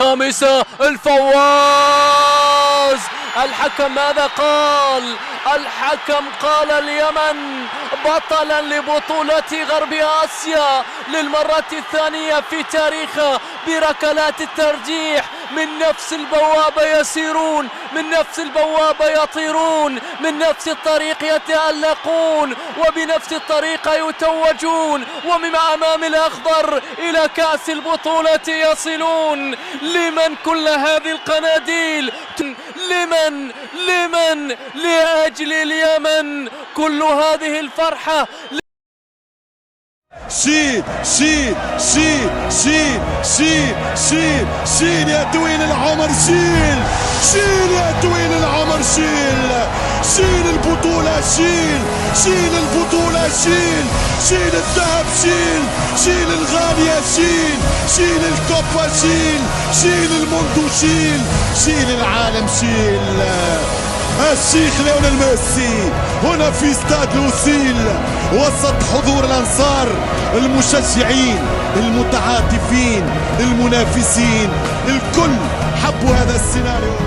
خامسة الفواز. الحكم ماذا قال؟ الحكم قال اليمن بطلا لبطولة غرب آسيا للمرة الثانية في تاريخها بركلات الترجيح. من نفس البوابة يسيرون، من نفس البوابة يطيرون، من نفس الطريق يتألقون، وبنفس الطريقة يتوجون، ومن أمام الأخضر إلى كأس البطولة يصلون. لمن كل هذه القناديل؟ لمن لأجل اليمن كل هذه الفرحة. شيل شيل شيل شيل شيل شيل شيل يا طويل العمر، شيل شيل يا طويل العمر، شيل شيل البطولة، شيل شيل البطولة، شيل شيل الذهب، شيل شيل الغالية، شيل شيل الكوبا، شيل شيل الموندو، شيل شيل العالم، شيل الشيخ ليونيل ميسي هنا في استاد لوسيل وسط حضور الأنصار، المشجعين، المتعاطفين، المنافسين، الكل حبوا هذا السيناريو.